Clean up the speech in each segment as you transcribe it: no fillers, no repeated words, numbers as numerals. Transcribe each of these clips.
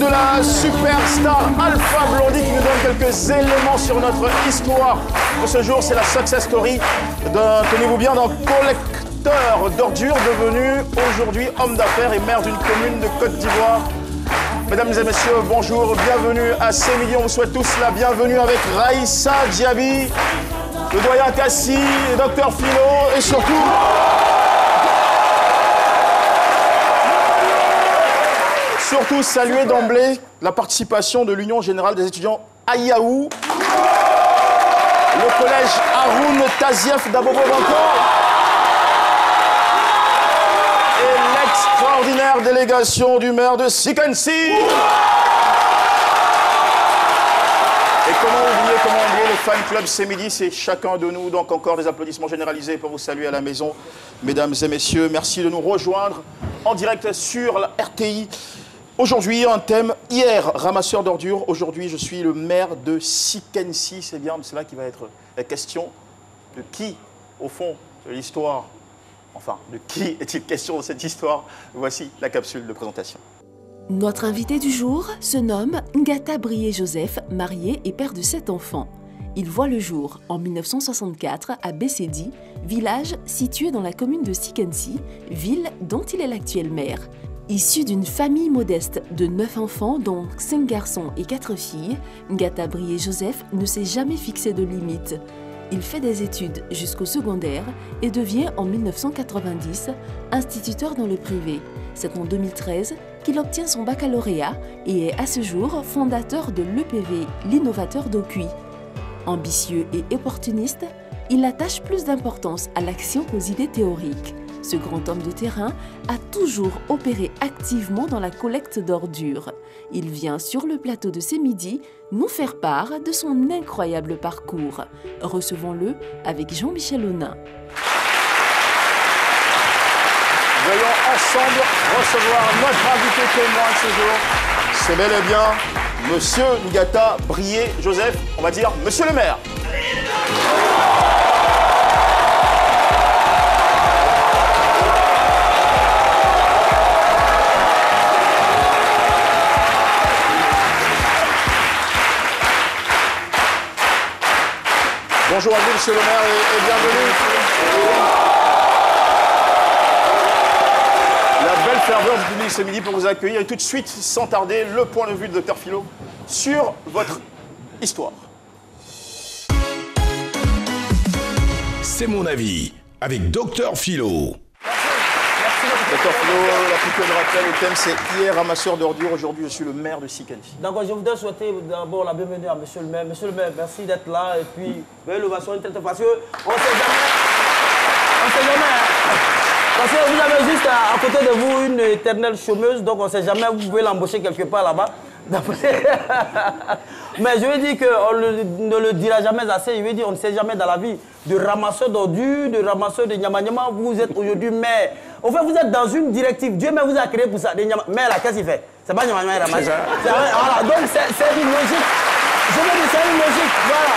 de la superstar Alpha Blondy qui nous donne quelques éléments sur notre histoire. De ce jour, c'est la success story d'un, tenez-vous bien, d'un collecteur d'ordures devenu aujourd'hui homme d'affaires et maire d'une commune de Côte d'Ivoire. Mesdames et messieurs, bonjour, bienvenue à Sémidi. On vous souhaite tous la bienvenue avec Raïssa Diaby, le doyen Kassi, le docteur Philo et surtout... Surtout saluer d'emblée la participation de l'Union Générale des étudiants à Yaou, le collège Haroun Tazieff d'Abobo-Banco et l'extraordinaire délégation du maire de Sikensi. Et comment oublier le fan club Sémidi, c'est chacun de nous. Donc encore des applaudissements généralisés pour vous saluer à la maison. Mesdames et messieurs, merci de nous rejoindre en direct sur la RTI. Aujourd'hui, un thème, hier, ramasseur d'ordures. Aujourd'hui, je suis le maire de Sikensi. C'est bien de cela qui va être la question. De qui, au fond, de l'histoire, enfin, de qui est-il question dans cette histoire? Voici la capsule de présentation. Notre invité du jour se nomme Ngata Brié-Joseph, marié et père de 7 enfants. Il voit le jour en 1964 à Bessedi, village situé dans la commune de Sikensi, ville dont il est l'actuel maire. Issu d'une famille modeste de 9 enfants, dont 5 garçons et 4 filles, Ngata Brié-Joseph ne s'est jamais fixé de limite. Il fait des études jusqu'au secondaire et devient en 1990 instituteur dans le privé. C'est en 2013 qu'il obtient son baccalauréat et est à ce jour fondateur de l'EPV, l'innovateur d'Aucuy. Ambitieux et opportuniste, il attache plus d'importance à l'action qu'aux idées théoriques. Ce grand homme de terrain a toujours opéré activement dans la collecte d'ordures. Il vient sur le plateau de Sémidi nous faire part de son incroyable parcours. Recevons-le avec Jean-Michel Aunin. Voyons ensemble recevoir notre invité témoin de ce jour. C'est bel et bien Monsieur Ngata Brié-Joseph, on va dire Monsieur le maire. Bonjour à vous, monsieur le maire, et bienvenue. La belle ferveur du public ce midi pour vous accueillir. Et tout de suite, sans tarder, le point de vue de Dr Philo sur votre histoire. C'est mon avis, avec Dr Philo. Dr Philo, la piqûre de rappel, le thème c'est hier ramasseur d'ordures, aujourd'hui je suis le maire de Sikensi. D'accord, je voudrais souhaiter d'abord la bienvenue à monsieur le maire. Monsieur le maire, merci d'être là et puis, vous voyez, l'ovation est très parce que on sait jamais, parce que vous avez juste à côté de vous une éternelle chômeuse, donc on ne sait jamais, vous pouvez l'embaucher quelque part là-bas. Mais je veux dire qu'on ne le dira jamais assez, je veux dire on ne sait jamais dans la vie. De ramasseur d'ordures, de ramasseur de nyama-nyama, vous êtes aujourd'hui maire. En fait, vous êtes dans une directive. Dieu même vous a créé pour ça. Mais là, qu'est-ce qu'il fait? C'est pas nyama-nyama, il ramasse. Voilà, donc c'est une logique. Je veux dire, c'est une logique. Voilà.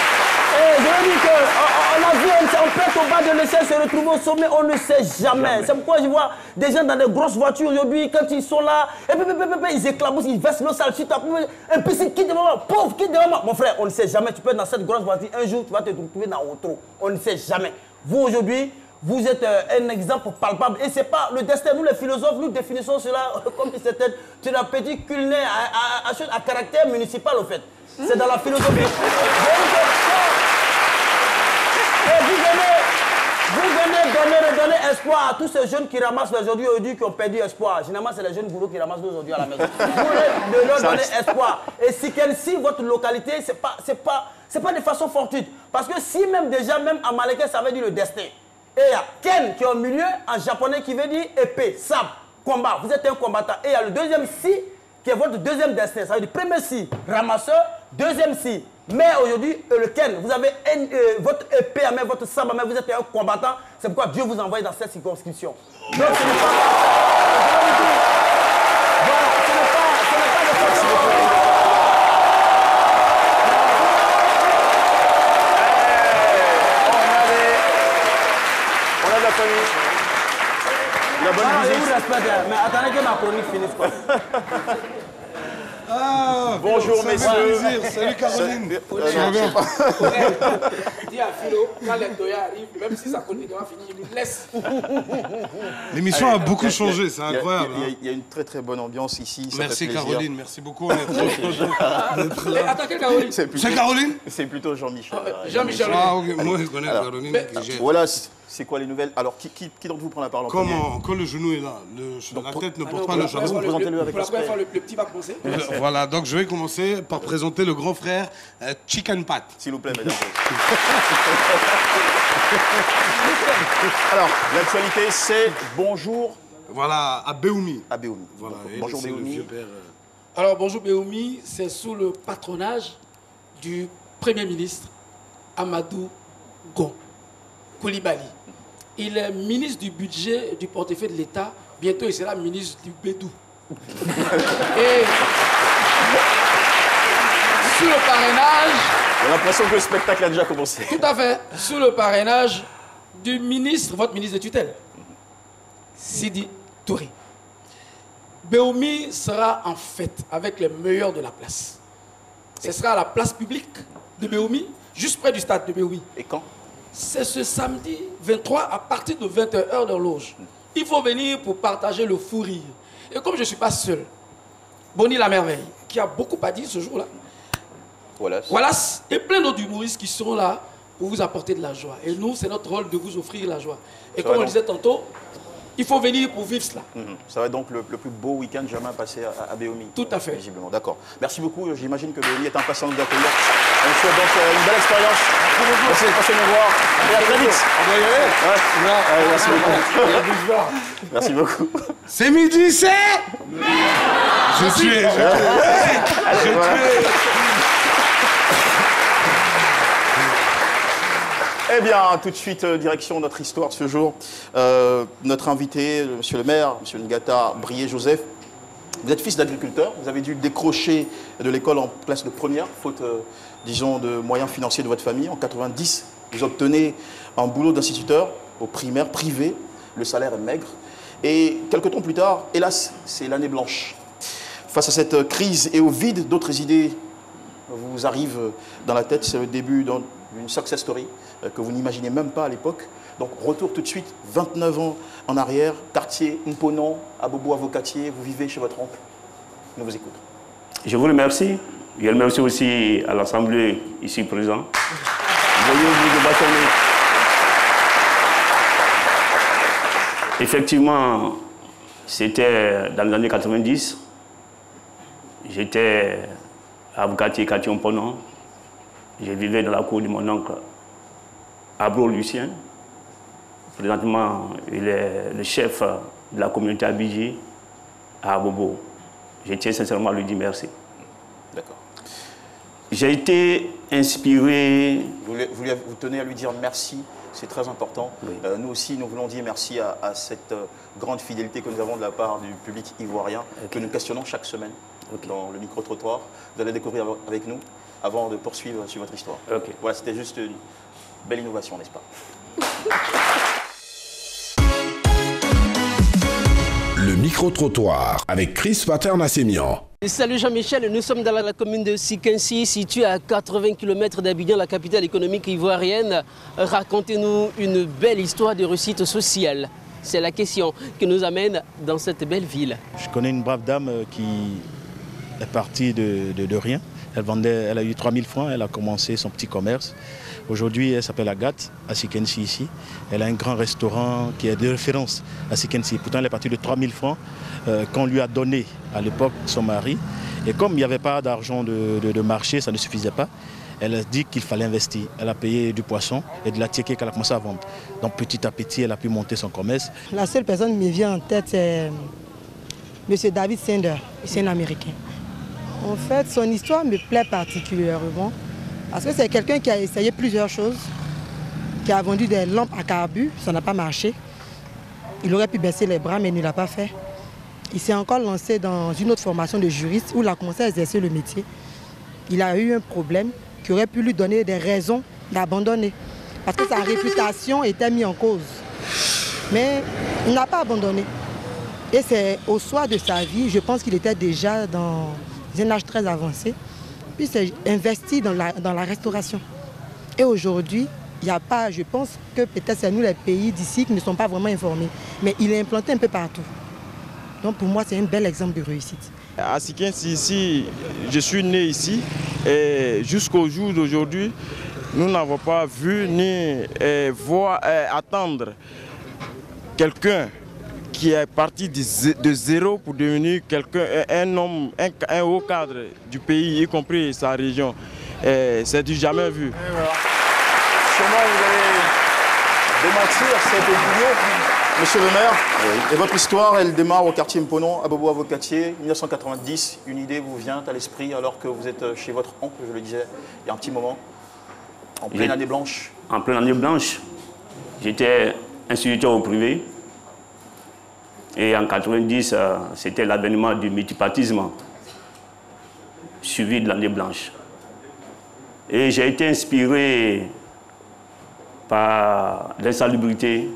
Et je veux dire qu'on a vu, on pète au bas de l'échelle, se retrouver au sommet, on ne sait jamais. C'est pourquoi je vois des gens dans des grosses voitures aujourd'hui, quand ils sont là, et puis, ils éclaboussent, ils versent l'eau sale, et puis c'est qui devant moi, pauvre, qui devant moi. Mon frère, on ne sait jamais, tu peux être dans cette grosse voiture, un jour tu vas te retrouver dans l'autre. On ne sait jamais. Vous aujourd'hui, vous êtes un exemple palpable. Et ce n'est pas le destin. Nous, les philosophes, nous définissons cela comme si c'était un petit culinaire à caractère municipal, au fait. C'est dans la philosophie. Et vous venez donner espoir à tous ces jeunes qui ramassent aujourd'hui, qui ont perdu espoir. Généralement, c'est les jeunes bourreaux qui ramassent aujourd'hui à la maison. Vous voulez leur donner espoir. Et si votre localité, c'est pas de façon fortuite. Parce que si même déjà, même en malais, ça veut dire le destin. Et il y a Ken qui est au milieu, en japonais, qui veut dire épée, sabre, combat. Vous êtes un combattant. Et il y a le deuxième si, qui est votre deuxième destin. Ça veut dire premier si, ramasseur, deuxième si. Mais aujourd'hui, le Ken, vous avez votre épée à main, votre sabre à main, vous êtes un combattant. C'est pourquoi Dieu vous envoie dans cette circonscription. Donc ce n'est pas... Voilà, ce n'est pas de façon... La bonne mais attendez que ma chronique finisse quoi. Bonjour, messieurs. Salut, Caroline. Dis à Philo, quand les Doya arrivent, même si ça continue à finir, il nous laisse. L'émission a beaucoup changé, c'est incroyable. Il y a une très très bonne ambiance ici. Merci Caroline, merci beaucoup. On est trop d'être là. Attends, quelle Caroline? C'est Caroline? C'est plutôt Jean-Michel. Jean-Michel. Ah, ok, moi je connais Caroline. Voilà, c'est quoi les nouvelles? Alors, qui d'entre vous prend la parole en premier? Comment? Quand le genou est là, la tête ne porte pas le genou. Présentez-le avec Pour la première fois, le petit va commencer. Voilà, donc je vais commencer par présenter le grand frère Chicken Pat. S'il vous plaît, mesdames. Alors, l'actualité, c'est bonjour Voilà, à Béoumi. à Béoumi. Voilà, Donc, et bonjour c'est le Béoumi. vieux père. Alors, bonjour Béoumi, c'est sous le patronage du Premier ministre Amadou Gon Coulibaly. Il est ministre du budget et du portefeuille de l'État. Bientôt, il sera ministre du Bédou. Et sous le parrainage... J'ai l'impression que le spectacle a déjà commencé. Tout à fait. Sous le parrainage du ministre, votre ministre de tutelle, Sidi Touré. Béoumi sera en fête avec les meilleurs de la place. Ce sera à la place publique de Béoumi, juste près du stade de Béoumi. Et quand? C'est ce samedi 23 à partir de 20h, heure d'horloge. Il faut venir pour partager le fou rire. Et comme je ne suis pas seul, Bonnie la merveille, qui a beaucoup à dire ce jour-là, voilà, et plein d'autres humoristes qui seront là pour vous apporter de la joie. Et nous, c'est notre rôle de vous offrir la joie. Et comme on le disait tantôt, il faut venir pour vivre cela. Ça va être donc le plus beau week-end jamais passé à Béoumi. Tout à fait. Visiblement, d'accord. Merci beaucoup. J'imagine que Béoumi est impatient de vous accueillir. On vous souhaite donc une belle expérience. Merci d'être passé nous voir. Et à très vite. On va y aller. Merci beaucoup. Merci beaucoup. C'est midi, c'est... Je tue. Eh bien, tout de suite, direction notre histoire de ce jour. Notre invité, monsieur le maire, monsieur Ngata Brié-Joseph, vous êtes fils d'agriculteur, vous avez dû décrocher de l'école en classe de première, faute, disons, de moyens financiers de votre famille. En 90, vous obtenez un boulot d'instituteur au primaire privé, le salaire est maigre. Et quelques temps plus tard, hélas, c'est l'année blanche. Face à cette crise et au vide, d'autres idées vous arrivent dans la tête. C'est le début d'une success story que vous n'imaginez même pas à l'époque. Donc retour tout de suite, 29 ans en arrière, quartier Mponon, à Bobo Avocatier, vous vivez chez votre oncle. Nous vous écoutons. Je vous remercie. Je remercie aussi à l'Assemblée ici présent. Veuillez vous débattre. Effectivement, c'était dans les années 90. J'étais à Avocatier, quartier Mponon. Je vivais dans la cour de mon oncle Abro Lucien. Présentement, il est le chef de la communauté Abidji à Bobo. Je tiens sincèrement à lui dire merci. D'accord. J'ai été inspiré... Vous tenez à lui dire merci, c'est très important. Oui. Nous aussi, nous voulons dire merci à cette grande fidélité que nous avons de la part du public ivoirien, que nous questionnons chaque semaine dans le micro-trottoir. Vous allez découvrir avec nous avant de poursuivre sur votre histoire. Voilà, c'était juste une belle innovation, n'est-ce pas? Le micro-trottoir avec Chris Paternassemian. Salut Jean-Michel, nous sommes dans la commune de Sikensi, située à 80 km d'Abidjan, la capitale économique ivoirienne. Racontez-nous une belle histoire de réussite sociale. C'est la question qui nous amène dans cette belle ville. Je connais une brave dame qui est partie de rien. Elle a eu 3000 francs, elle a commencé son petit commerce. Aujourd'hui, elle s'appelle Agathe, à Sikensi ici. Elle a un grand restaurant qui est de référence à Sikensi. Pourtant, elle est partie de 3000 francs qu'on lui a donné à l'époque son mari. Et comme il n'y avait pas d'argent de marché, ça ne suffisait pas. Elle a dit qu'il fallait investir. Elle a payé du poisson et de la ticket qu'elle a commencé à vendre. Donc petit à petit, elle a pu monter son commerce. La seule personne qui me vient en tête, c'est M. David Sender, c'est un Américain. En fait, son histoire me plaît particulièrement parce que c'est quelqu'un qui a essayé plusieurs choses, qui a vendu des lampes à carburant, ça n'a pas marché. Il aurait pu baisser les bras, mais il ne l'a pas fait. Il s'est encore lancé dans une autre formation de juriste où il a commencé à exercer le métier. Il a eu un problème qui aurait pu lui donner des raisons d'abandonner parce que sa réputation était mise en cause. Mais il n'a pas abandonné. Et c'est au soir de sa vie, je pense qu'il était déjà dans un âge très avancé, puis s'est investi dans la restauration. Et aujourd'hui, il n'y a pas, je pense que peut-être c'est nous les pays d'ici qui ne sont pas vraiment informés, mais il est implanté un peu partout. Donc pour moi, c'est un bel exemple de réussite. À Sikensi, ici, je suis né ici et jusqu'au jour d'aujourd'hui, nous n'avons pas vu ni attendre quelqu'un qui est parti de zéro pour devenir un homme, un haut cadre du pays, y compris sa région. C'est du jamais vu. Voilà. Comment vous allez démentir cette opinion, monsieur le maire? Oui. Et votre histoire, elle démarre au quartier Mponon, à Bobo-Avocatier, 1990. Une idée vous vient à l'esprit alors que vous êtes chez votre oncle, je le disais, il y a un petit moment, en pleine année blanche. En pleine année blanche, j'étais instituteur au privé. Et en 90, c'était l'avènement du multipartisme, suivi de l'année blanche. Et j'ai été inspiré par l'insalubrité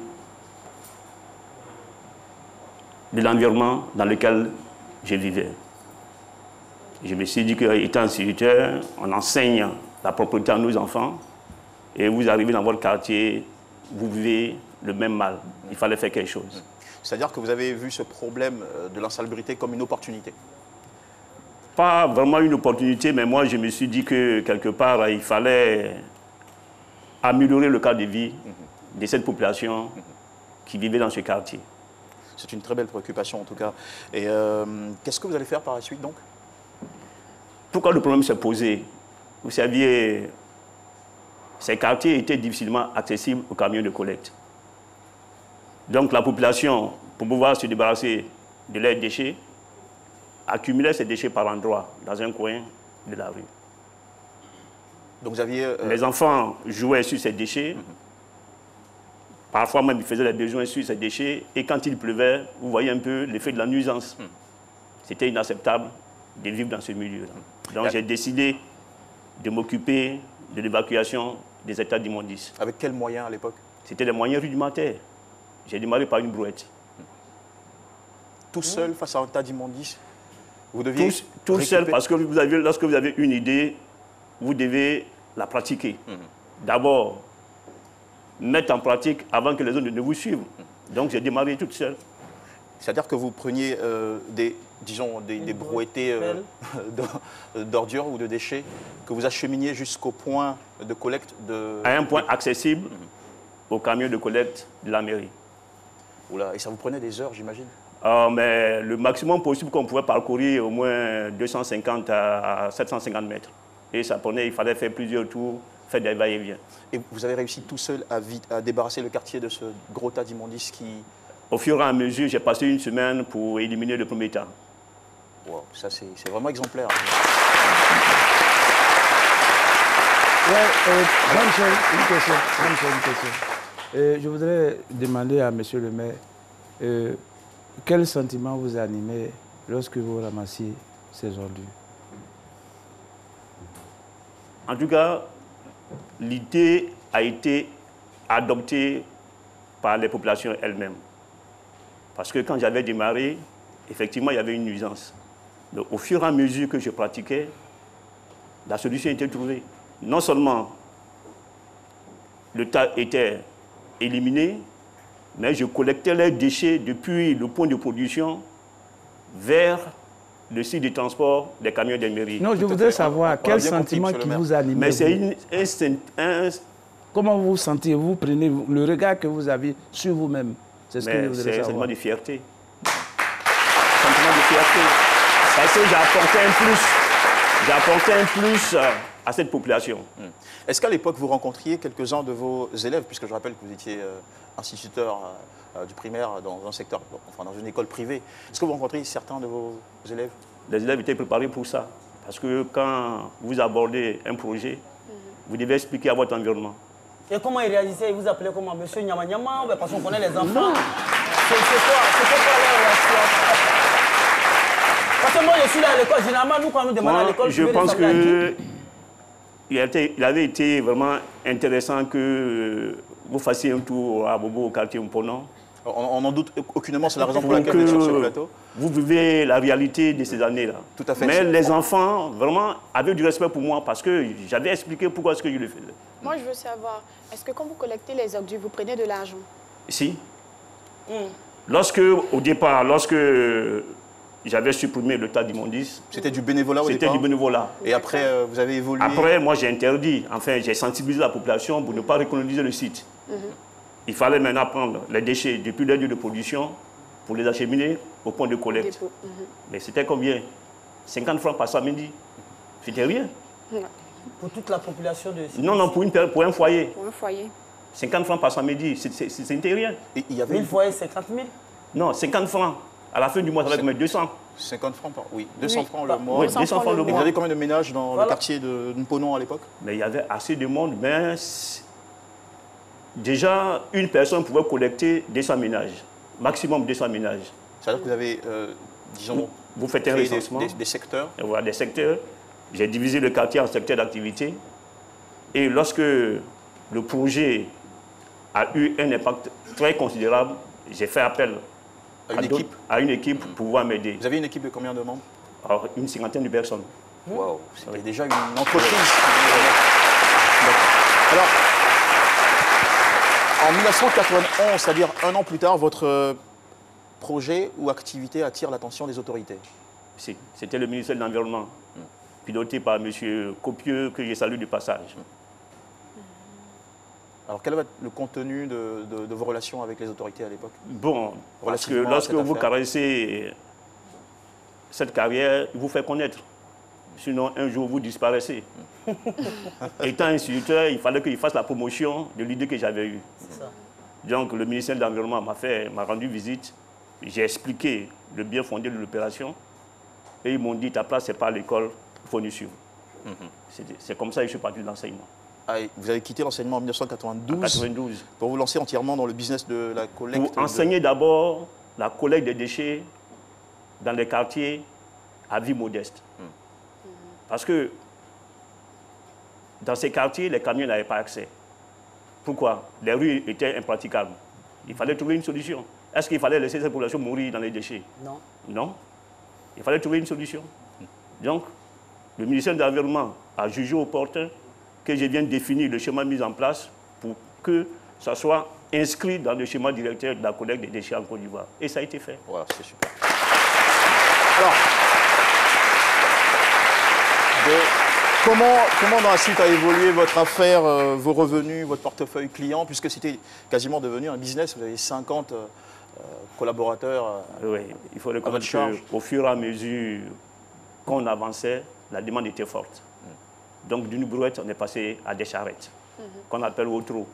de l'environnement dans lequel je vivais. Je me suis dit qu'étant instituteur, on enseigne la propreté à nos enfants, et vous arrivez dans votre quartier, vous vivez le même mal. Il fallait faire quelque chose. C'est-à-dire que vous avez vu ce problème de l'insalubrité comme une opportunité? Pas vraiment une opportunité, mais moi je me suis dit que quelque part il fallait améliorer le cadre de vie de cette population qui vivait dans ce quartier. C'est une très belle préoccupation en tout cas. Et qu'est-ce que vous allez faire par la suite donc? Pourquoi le problème s'est posé? Vous saviez, ces quartiers étaient difficilement accessibles aux camions de collecte. Donc la population, pour pouvoir se débarrasser de leurs déchets, accumulait ces déchets par endroits, dans un coin de la rue. Donc vous aviez... Les enfants jouaient sur ces déchets, parfois même ils faisaient les besoins sur ces déchets, et quand il pleuvait, vous voyez un peu l'effet de la nuisance. C'était inacceptable de vivre dans ce milieu-là. Donc j'ai décidé de m'occuper de l'évacuation des états d'immondices. Avec quels moyens à l'époque? C'était des moyens rudimentaires. J'ai démarré par une brouette. Tout seul face à un tas d'immondices? Vous deviez tout seul, parce que lorsque vous avez une idée, vous devez la pratiquer. D'abord, mettre en pratique avant que les autres ne vous suivent. Donc j'ai démarré toute seule. C'est-à-dire que vous preniez des brouettés d'ordures ou de déchets que vous acheminiez jusqu'au point de collecte de... À un point accessible au camion de collecte de la mairie. Oula, et ça vous prenait des heures, j'imagine? Mais le maximum possible qu'on pouvait parcourir, au moins 250 à 750 mètres. Et ça prenait, il fallait faire plusieurs tours, faire des va-et-vient. Et vous avez réussi tout seul à débarrasser le quartier de ce gros tas d'immondices qui... Au fur et à mesure, j'ai passé une semaine pour éliminer le premier tas. Wow, ça c'est vraiment exemplaire. Une question. Je voudrais demander à monsieur le maire, quel sentiment vous animez lorsque vous ramassiez ces ordures? En tout cas, l'idée a été adoptée par les populations elles-mêmes. Parce que quand j'avais démarré, effectivement, il y avait une nuisance. Donc, au fur et à mesure que je pratiquais, la solution était trouvée. Non seulement le tas était éliminé, mais je collectais les déchets depuis le point de production vers le site de transport des camions des mairies. Non, je voudrais savoir quel sentiment qui vous anime. Mais c'est Comment vous vous sentez? Vous prenez le regard que vous avez sur vous-même. C'est ce que je voudrais savoir. C'est un sentiment de fierté. Sentiment de fierté. Parce que j'ai apporté un plus à cette population. Est-ce qu'à l'époque, vous rencontriez quelques-uns de vos élèves, puisque je rappelle que vous étiez instituteur du primaire dans un secteur, enfin dans une école privée. Est-ce que vous rencontriez certains de vos élèves? Les élèves étaient préparés pour ça. Parce que quand vous abordez un projet, vous devez expliquer à votre environnement. Et comment ils réagissaient? Ils vous appelaient comment? Monsieur Nyama Nyama? Parce qu'on connaît les enfants. C'est quoi leur réaction? Parce que moi, je suis là à l'école. Généralement, nous, quand nous demandons à l'école, je pense qu'il avait été vraiment intéressant que vous fassiez un tour à Bobo, au quartier Mponon, On n'en doute aucunement, c'est la raison pour laquelle vous êtes sur ce plateau. Vous vivez la réalité de ces années-là. Tout à fait. Mais les enfants, vraiment, avaient du respect pour moi parce que j'avais expliqué pourquoi est-ce que je le faisais. Moi, je veux savoir, est-ce que quand vous collectez les ordures, vous prenez de l'argent? Si. Au départ, lorsque j'avais supprimé le tas d'immondices. C'était du bénévolat au départ? C'était du bénévolat. Et après, vous avez évolué? Après, moi, j'ai interdit, enfin, j'ai sensibilisé la population pour ne pas recoloniser le site. Il fallait maintenant prendre les déchets depuis les lieux de production pour les acheminer au point de collecte. Mais c'était combien? 50 francs par samedi. C'était rien. Pour toute la population de... Non, pour un foyer. Pour un foyer. 50 francs par samedi, c'était rien. Et il y avait 1000 foyers, 50 000? Non, 50 francs. À la fin du mois, ça va être 200. 50 francs oui. 200 francs le mois. Oui, 200 francs le mois. Et vous avez combien de ménages dans le quartier de Mponon à l'époque? Mais il y avait assez de monde, mais déjà, une personne pouvait collecter 200 ménages. Maximum 200 ménages. C'est-à-dire que vous avez, disons, vous faites un recensement. Des secteurs. Et voilà, des secteurs. J'ai divisé le quartier en secteurs d'activité. Et lorsque le projet a eu un impact très considérable, j'ai fait appel à une équipe pour pouvoir m'aider. Vous avez une équipe de combien de membres? Alors, une cinquantaine de personnes. Waouh, c'était déjà une entreprise. Alors, en 1991, c'est-à-dire un an plus tard, votre projet ou activité attire l'attention des autorités? C'était le ministère de l'Environnement, piloté par M. Copieux, que je salue du passage. Alors, quel va être le contenu de vos relations avec les autorités à l'époque? Bon, parce que lorsque vous caressez cette carrière, il vous fait connaître. Sinon, un jour, vous disparaissez. Étant instituteur, il fallait qu'il fasse la promotion de l'idée que j'avais eue. Donc, le ministère de l'Environnement m'a rendu visite. J'ai expliqué le bien fondé de l'opération. Et ils m'ont dit, ta place, ce n'est pas à l'école, il faut nous suivre. C'est comme ça que je suis parti de l'enseignement. Ah, vous avez quitté l'enseignement en 1992 pour vous lancer entièrement dans le business de la collecte? Pour enseigner d'abord la collecte des déchets dans les quartiers à vie modeste. Parce que dans ces quartiers, les camions n'avaient pas accès. Pourquoi? Les rues étaient impraticables. Il fallait trouver une solution. Est-ce qu'il fallait laisser cette population mourir dans les déchets? Non. Non. Il fallait trouver une solution. Donc, le ministère de l'Environnement a jugé opportun que je vienne définir le schéma mis en place pour que ça soit inscrit dans le schéma directeur de la collecte des déchets en Côte d'Ivoire. Et ça a été fait. Voilà, c'est super. Alors, comment dans la suite a évolué votre affaire, vos revenus, votre portefeuille client, puisque c'était quasiment devenu un business, vous avez 50 collaborateurs. Oui, il faut reconnaître qu'au fur et à mesure qu'on avançait, la demande était forte. Donc d'une brouette, on est passé à des charrettes, qu'on appelle au trot.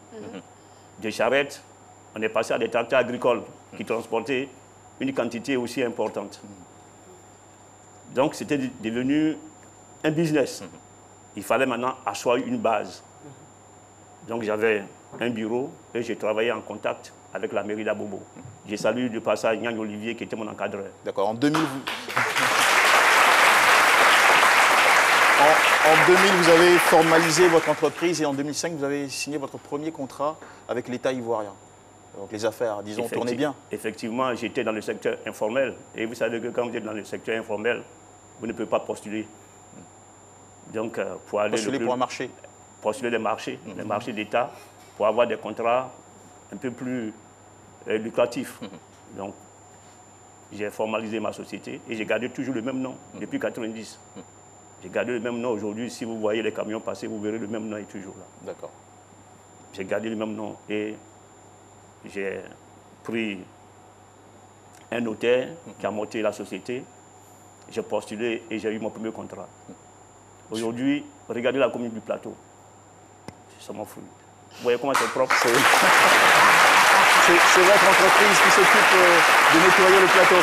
Des charrettes, on est passé à des tracteurs agricoles qui transportaient une quantité aussi importante. Donc c'était devenu un business. Il fallait maintenant asseoir une base. Donc j'avais un bureau et j'ai travaillé en contact avec la mairie d'Abobo. J'ai salué de passage Yann Olivier qui était mon encadreur. D'accord, en 2000, en 2000, vous avez formalisé votre entreprise et en 2005, vous avez signé votre premier contrat avec l'État ivoirien. Donc les affaires, disons, tournaient bien. Effectivement, j'étais dans le secteur informel. Et vous savez que quand vous êtes dans le secteur informel, vous ne pouvez pas postuler. Donc, pour aller postuler pour un marché. Postuler des marchés, les marchés d'État, pour avoir des contrats un peu plus lucratifs. Donc, j'ai formalisé ma société et j'ai gardé toujours le même nom depuis 1990. J'ai gardé le même nom aujourd'hui. Si vous voyez les camions passer, vous verrez le même nom est toujours là. D'accord. J'ai gardé le même nom et j'ai pris un notaire qui a monté la société. J'ai postulé et j'ai eu mon premier contrat. Aujourd'hui, regardez la commune du Plateau. C'est mon fruit. Vous voyez comment c'est propre? C'est votre entreprise qui s'occupe de nettoyer le plateau.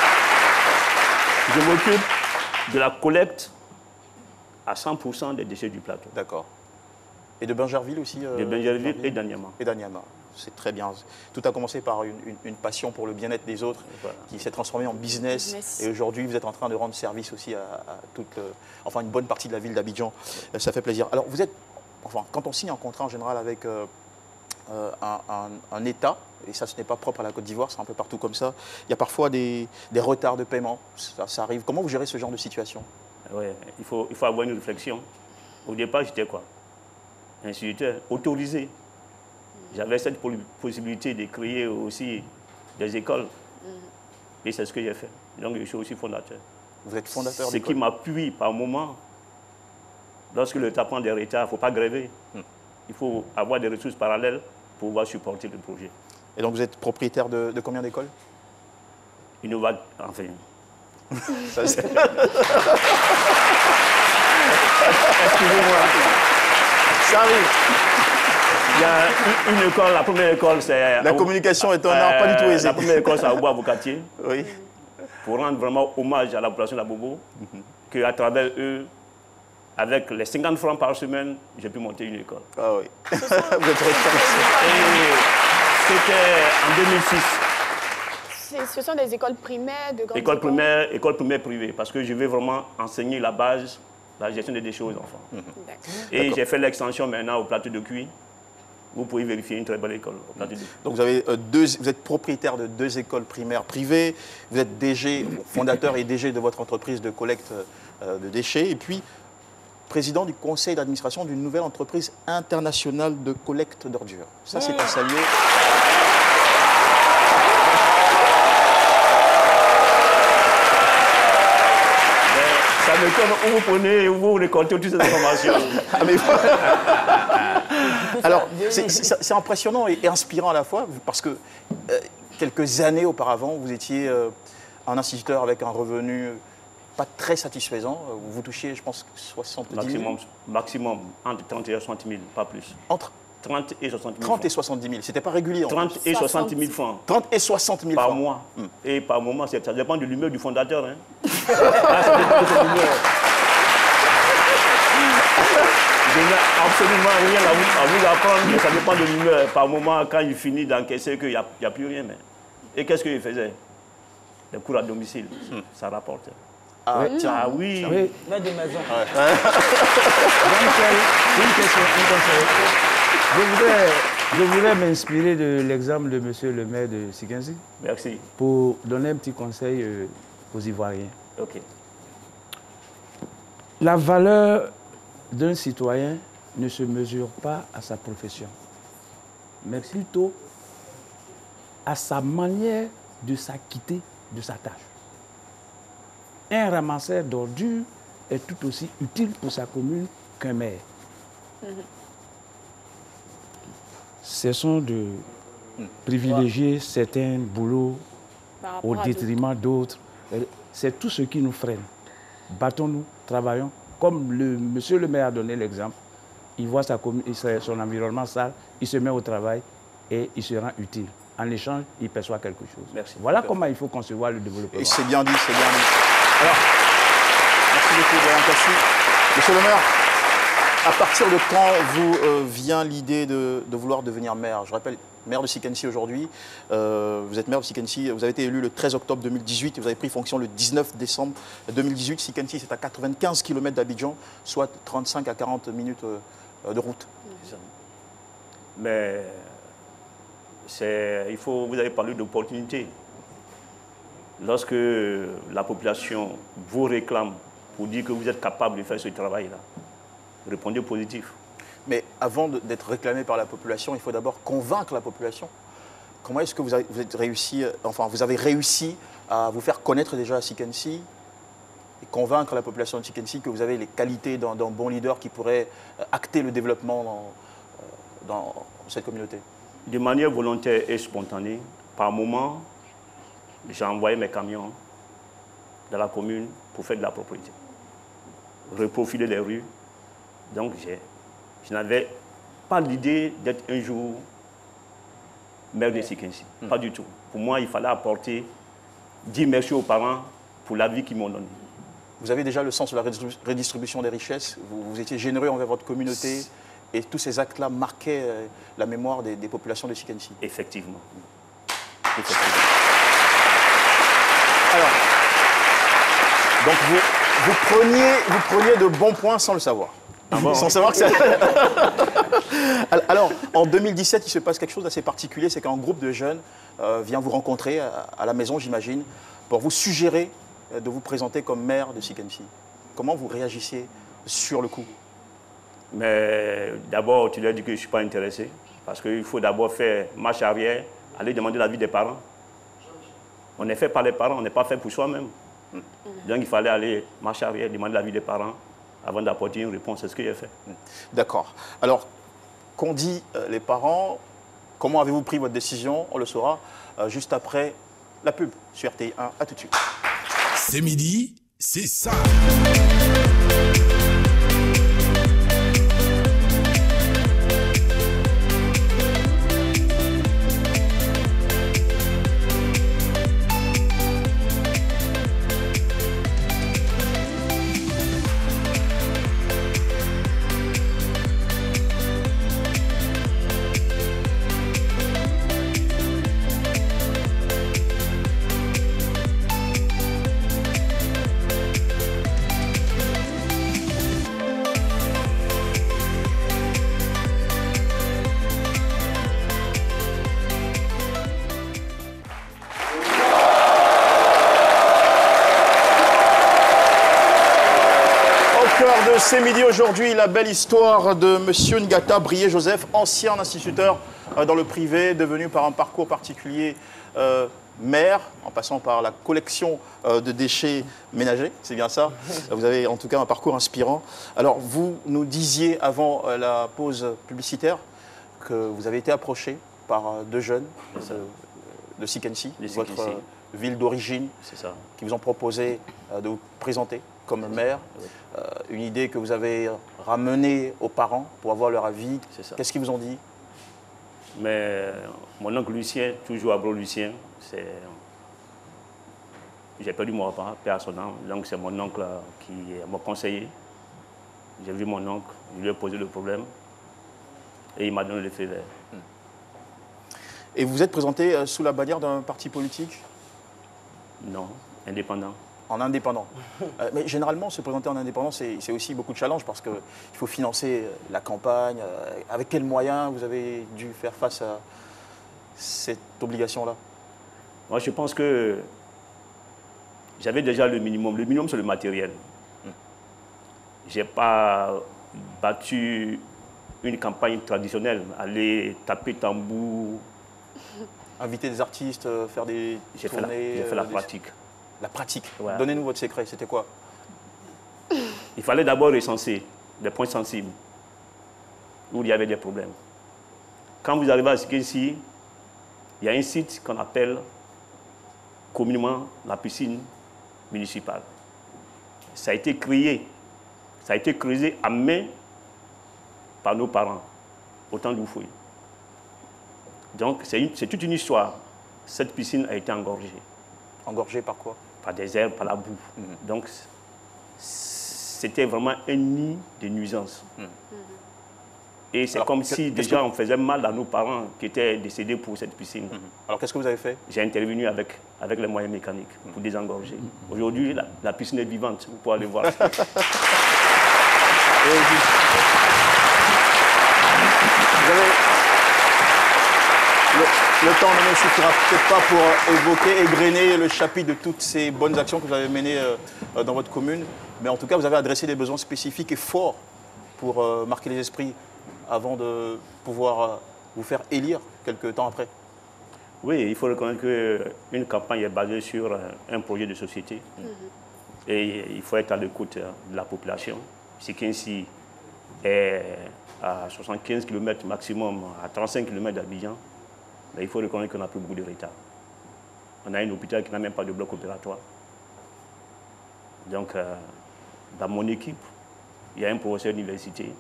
Je m'occupe de la collecte à 100% des déchets du plateau. D'accord. Et de Bingerville aussi De Bingerville et d'Anyama. Et d'Anyama. C'est très bien. Tout a commencé par une passion pour le bien-être des autres qui s'est transformée en business. Et aujourd'hui, vous êtes en train de rendre service aussi à enfin, une bonne partie de la ville d'Abidjan. Ça fait plaisir. Alors, vous êtes, enfin, quand on signe un contrat en général avec un État, et ça ce n'est pas propre à la Côte d'Ivoire, c'est un peu partout comme ça, il y a parfois des retards de paiement, ça arrive. Comment vous gérez ce genre de situation? Oui, il faut avoir une réflexion. Au départ, j'étais quoi? Instituteur autorisé. J'avais cette possibilité de créer aussi des écoles. Et c'est ce que j'ai fait. Donc je suis aussi fondateur. Vous êtes fondateur d'école. Ce qui m'appuie par moment, lorsque l'État prend des retards, il ne faut pas gréver. Il faut avoir des ressources parallèles pour pouvoir supporter le projet. Et donc vous êtes propriétaire de combien d'écoles? Enfin. Ça, excusez-moi. Ça arrive. Il y a une école, la première école, c'est... La communication est un art pas du tout aisé. La première école, c'est à Oubois-Bocatier. Oui. Pour rendre vraiment hommage à la population de la Bobo, qu'à travers eux, avec les 50 francs par semaine, j'ai pu monter une école. Ah oui. Vous êtes c'était en 2006. Ce sont des écoles primaires, de grandes écoles primaires privées, parce que je vais vraiment enseigner la base, la gestion des déchets aux enfants. Et j'ai fait l'extension maintenant au plateau de Cuy. Vous pouvez vérifier une très belle école au plateau de Cuy. Donc vous êtes propriétaire de 2 écoles primaires privées, vous êtes DG, fondateur et DG de votre entreprise de collecte de déchets, et puis président du conseil d'administration d'une nouvelle entreprise internationale de collecte d'ordures. Ça, c'est à saluer. Ça me donne où vous prenez, où vous récoltez toutes ces informations. Alors, c'est impressionnant et inspirant à la fois, parce que quelques années auparavant, vous étiez un instituteur avec un revenu pas très satisfaisant. Vous touchiez, je pense, 70 000. Maximum, entre 30 et 60 000, pas plus. Entre 30 et 60 000 30 et 70 000, c'était pas régulier. 30 et 60 000 francs. 30 et 60 000 par francs. mois. Et par moment, ça dépend de l'humeur du fondateur. Hein. Là, ça dépend de son humeur. Je n'ai absolument rien à vous apprendre, mais ça dépend de l'humeur. Par moment, quand il finit d'encaisser, qu'il n'y a plus rien. Mais... Et qu'est-ce qu'il faisait? Les cours à domicile, ça rapporte. Ah, oui. Tiens. Ah oui. Oui, maître de maison. Ouais. Une question, un conseil. Je voudrais m'inspirer de l'exemple de monsieur le maire de Sikensi. Merci. Pour donner un petit conseil aux Ivoiriens. Ok. La valeur d'un citoyen ne se mesure pas à sa profession, mais plutôt à sa manière de s'acquitter de sa tâche. Un ramasseur d'ordures est tout aussi utile pour sa commune qu'un maire. Ce sont de privilégier certains boulots au détriment d'autres. C'est tout ce qui nous freine. Battons-nous, travaillons. Comme monsieur le maire a donné l'exemple, il voit son environnement sale, il se met au travail et il se rend utile. En échange, il perçoit quelque chose. Merci. Voilà comment il faut concevoir le développement. Et c'est bien dit, c'est bien dit. Alors, merci beaucoup, Laurent Kassi. Monsieur le maire, à partir de quand vous vient l'idée de vouloir devenir maire? Je rappelle, maire de Sikensi aujourd'hui. Vous êtes maire de Sikensi, vous avez été élu le 13 octobre 2018 et vous avez pris fonction le 19 décembre 2018. Sikensi, c'est à 95 km d'Abidjan, soit 35 à 40 minutes de route. Mais vous avez parlé d'opportunité. Lorsque la population vous réclame pour dire que vous êtes capable de faire ce travail-là, répondez positif. Mais avant d'être réclamé par la population, il faut d'abord convaincre la population. Comment est-ce que vous avez réussi à vous faire connaître déjà à Sikensi et convaincre la population de Sikensi que vous avez les qualités d'un bon leader qui pourrait acter le développement dans cette communauté? De manière volontaire et spontanée, par moment, j'ai envoyé mes camions dans la commune pour faire de la propriété, reprofiler les rues. Donc, je n'avais pas l'idée d'être un jour maire de Sikensi. Pas du tout. Pour moi, il fallait dire merci aux parents pour la vie qu'ils m'ont donnée. Vous avez déjà le sens de la redistribution des richesses. Vous étiez généreux envers votre communauté et tous ces actes-là marquaient la mémoire des populations de Sikensi. Effectivement. Alors, donc vous preniez de bons points sans le savoir. Ah bon? Sans savoir que ça... Alors, en 2017, il se passe quelque chose d'assez particulier, c'est qu'un groupe de jeunes vient vous rencontrer à la maison, j'imagine, pour vous suggérer de vous présenter comme maire de Sikensi. Comment vous réagissez sur le coup? Mais d'abord, tu leur dis que je ne suis pas intéressé, parce qu'il faut d'abord faire marche arrière, aller demander l'avis des parents. On est fait par les parents, on n'est pas fait pour soi-même. Donc il fallait aller marche arrière, demander l'avis des parents, avant d'apporter une réponse. C'est ce que j'ai fait. D'accord. Alors, qu'ont dit les parents? Comment avez-vous pris votre décision? On le saura juste après la pub sur RTI 1. À tout de suite. C'est midi, c'est ça. C'est midi aujourd'hui, la belle histoire de M. Ngata Brié Joseph, ancien instituteur dans le privé, devenu par un parcours particulier maire, en passant par la collection de déchets ménagers, c'est bien ça. Vous avez en tout cas un parcours inspirant. Alors vous nous disiez avant la pause publicitaire que vous avez été approché par deux jeunes de Sikensi, votre ville d'origine, qui vous ont proposé de vous présenter comme maire, une idée que vous avez ramenée aux parents pour avoir leur avis. Qu'est-ce qu'ils vous ont dit? Mais mon oncle Lucien, toujours Abro Lucien, j'ai perdu mon papa, père à son âme, donc c'est mon oncle qui m'a conseillé. J'ai vu mon oncle, je lui ai posé le problème et il m'a donné le feu vert. Et vous êtes présenté sous la bannière d'un parti politique? Non, indépendant. En indépendant. Mais généralement, se présenter en indépendant, c'est aussi beaucoup de challenges parce qu'il faut financer la campagne. Avec quels moyens vous avez dû faire face à cette obligation-là? Moi, je pense que j'avais déjà le minimum. Le minimum, c'est le matériel. Je n'ai pas battu une campagne traditionnelle, aller taper tambour. Inviter des artistes, faire des tournées. J'ai fait la pratique. La pratique. Ouais. Donnez-nous votre secret, c'était quoi? Il fallait d'abord recenser des points sensibles où il y avait des problèmes. Quand vous arrivez à Sikensi, il y a un site qu'on appelle communément la piscine municipale. Ça a été créé, ça a été creusé à main par nos parents, au temps d'Oufouille. Donc c'est toute une histoire. Cette piscine a été engorgée. Engorgée par quoi? Par des herbes, par la boue. Donc, c'était vraiment un nid de nuisances. Et c'est comme si déjà on faisait mal à nos parents qui étaient décédés pour cette piscine. Alors, qu'est-ce que vous avez fait? J'ai intervenu avec les moyens mécaniques pour désengorger. Aujourd'hui, la piscine est vivante. Vous pouvez aller voir. Le temps ne nous suffira peut-être pas pour évoquer, égrener le chapitre de toutes ces bonnes actions que vous avez menées dans votre commune. Mais en tout cas, vous avez adressé des besoins spécifiques et forts pour marquer les esprits avant de pouvoir vous faire élire quelques temps après. Oui, il faut reconnaître qu'une campagne est basée sur un projet de société. Et il faut être à l'écoute de la population. Sikensi est à 75 km maximum, à 35 km d'Abidjan. Mais il faut reconnaître qu'on a pris beaucoup de retard. On a un hôpital qui n'a même pas de bloc opératoire. Donc, dans mon équipe, il y a un professeur d'université.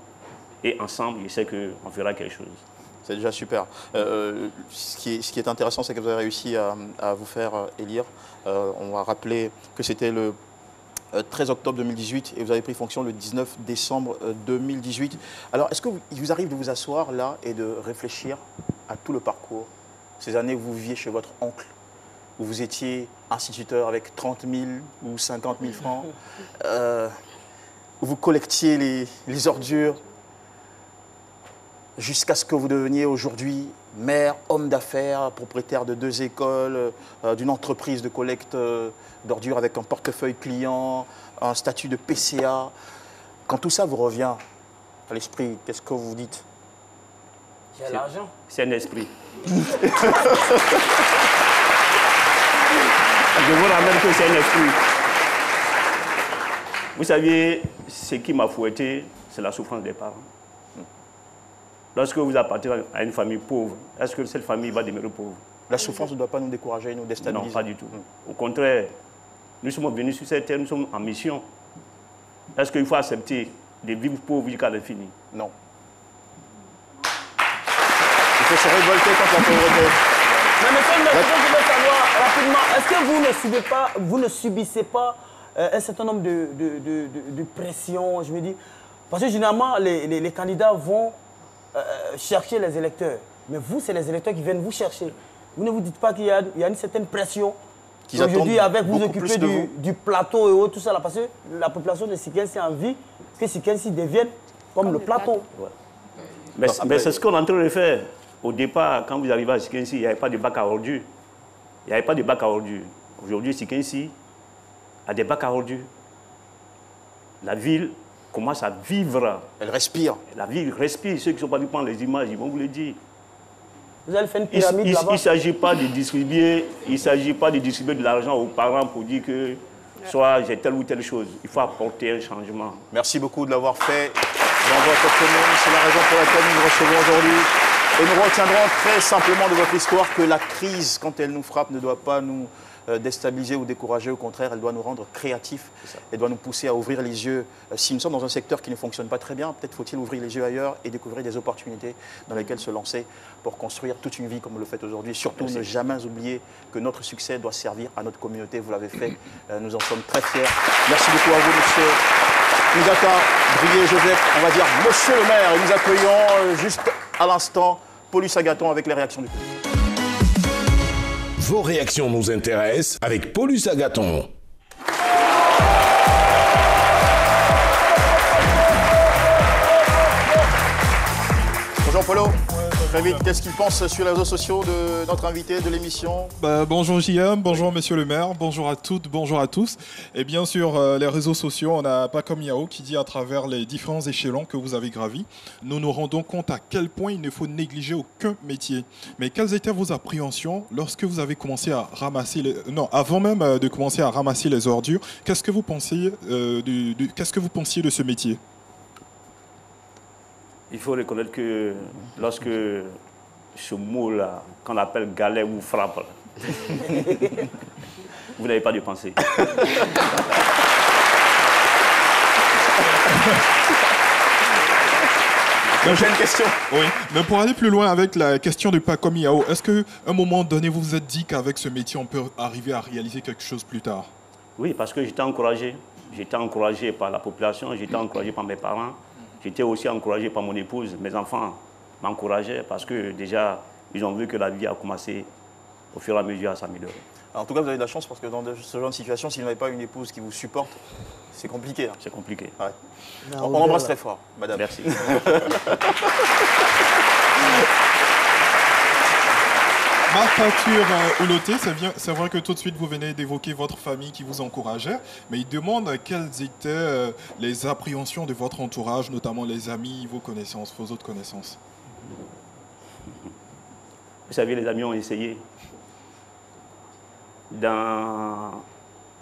Et ensemble, je sais qu'on fera quelque chose. C'est déjà super. Ce qui est intéressant, c'est que vous avez réussi à vous faire élire. On va rappeler que c'était le 13 octobre 2018 et vous avez pris fonction le 19 décembre 2018. Alors, est-ce qu'il vous arrive de vous asseoir là et de réfléchir à tout le parcours? Ces années où vous viviez chez votre oncle, où vous étiez instituteur avec 30 000 ou 50 000 francs, où vous collectiez les ordures. jusqu'à ce que vous deveniez aujourd'hui maire, homme d'affaires, propriétaire de 2 écoles, d'une entreprise de collecte d'ordures avec un portefeuille client, un statut de PCA. Quand tout ça vous revient à l'esprit, qu'est-ce que vous dites? J'ai l'argent. C'est un esprit. Je vous ramène que c'est un esprit. Vous savez, ce qui m'a fouetté, c'est la souffrance des parents. Lorsque vous appartenez à une famille pauvre, est-ce que cette famille va demeurer pauvre? La souffrance ne doit pas nous décourager, nous déstabiliser. Non, pas du tout. Au contraire, nous sommes venus sur cette terre, nous sommes en mission. Est-ce qu'il faut accepter de vivre pauvre jusqu'à l'infini? Non. Il faut se révolter contre la pauvreté. Mais monsieur, je veux savoir rapidement, est-ce que vous ne subissez pas un certain nombre de pressions, je me dis? Parce que généralement, les candidats vont chercher les électeurs. Mais vous, c'est les électeurs qui viennent vous chercher. Vous ne vous dites pas qu'il y a une certaine pression aujourd'hui avec vous occuper du plateau et autres, tout ça là, parce que la population de Sikensi a envie que Sikensi devienne comme le plateau. Ouais. Mais c'est ce qu'on est en train de faire. Au départ, quand vous arrivez à Sikensi, il n'y avait pas de bac à ordures. Il n'y avait pas de bac à ordures. Aujourd'hui, Sikensi a des bacs à ordures. La ville commence à vivre. Elle respire. La ville respire. Ceux qui ne sont pas venus prendre les images, ils vont vous le dire. Vous allez faire une pyramide là-bas. Il ne s'agit pas de distribuer, de l'argent aux parents pour dire que soit j'ai telle ou telle chose. Il faut apporter un changement. Merci beaucoup de l'avoir fait dans votre commune. C'est la raison pour laquelle nous vous recevons aujourd'hui. Et nous retiendrons très simplement de votre histoire que la crise, quand elle nous frappe, ne doit pas nous déstabiliser ou décourager. Au contraire, elle doit nous rendre créatifs. Elle doit nous pousser à ouvrir les yeux. Si nous sommes dans un secteur qui ne fonctionne pas très bien, peut-être faut-il ouvrir les yeux ailleurs et découvrir des opportunités dans lesquelles se lancer pour construire toute une vie comme vous le faites aujourd'hui. Surtout, ne jamais oublier que notre succès doit servir à notre communauté. Vous l'avez fait. Nous en sommes très fiers. Merci beaucoup à vous, monsieur Ngata Brié Joseph. On va dire monsieur le maire. Et nous accueillons juste à l'instant Paulus Agathon avec les réactions du public. Vos réactions nous intéressent avec Paulus Agathon. Bonjour Polo. Très vite, qu'est-ce qu'il pense sur les réseaux sociaux de notre invité de l'émission? Bonjour JM, bonjour monsieur le maire, bonjour à toutes, bonjour à tous. Et bien sûr, les réseaux sociaux, on n'a pas comme Yao qui dit à travers les différents échelons que vous avez gravis, nous nous rendons compte à quel point il ne faut négliger aucun métier. Mais quelles étaient vos appréhensions lorsque vous avez commencé à ramasser avant même de commencer à ramasser les ordures, qu'est-ce que vous pensiez de ce métier? Il faut reconnaître que lorsque ce mot-là, qu'on appelle galet ou frappe, vous n'avez pas de pensée. J'ai une question. Oui, mais pour aller plus loin avec la question de Pakom Yao, est-ce qu'à un moment donné, vous vous êtes dit qu'avec ce métier, on peut arriver à réaliser quelque chose plus tard? Oui, parce que j'étais encouragé. J'étais encouragé par la population, j'étais encouragé par mes parents. J'étais aussi encouragé par mon épouse. Mes enfants m'encourageaient parce que déjà, ils ont vu que la vie a commencé au fur et à mesure à s'améliorer. En tout cas, vous avez de la chance parce que dans ce genre de situation, si vous n'avez pas une épouse qui vous supporte, c'est compliqué. Hein. C'est compliqué. Ouais. On embrasse très fort, madame. Merci. Marc-Arthur Ouloté, c'est vrai que tout de suite vous venez d'évoquer votre famille qui vous encourageait, mais il demande quelles étaient les appréhensions de votre entourage, notamment les amis, vos connaissances, vos autres connaissances. Vous savez, les amis ont essayé. Dans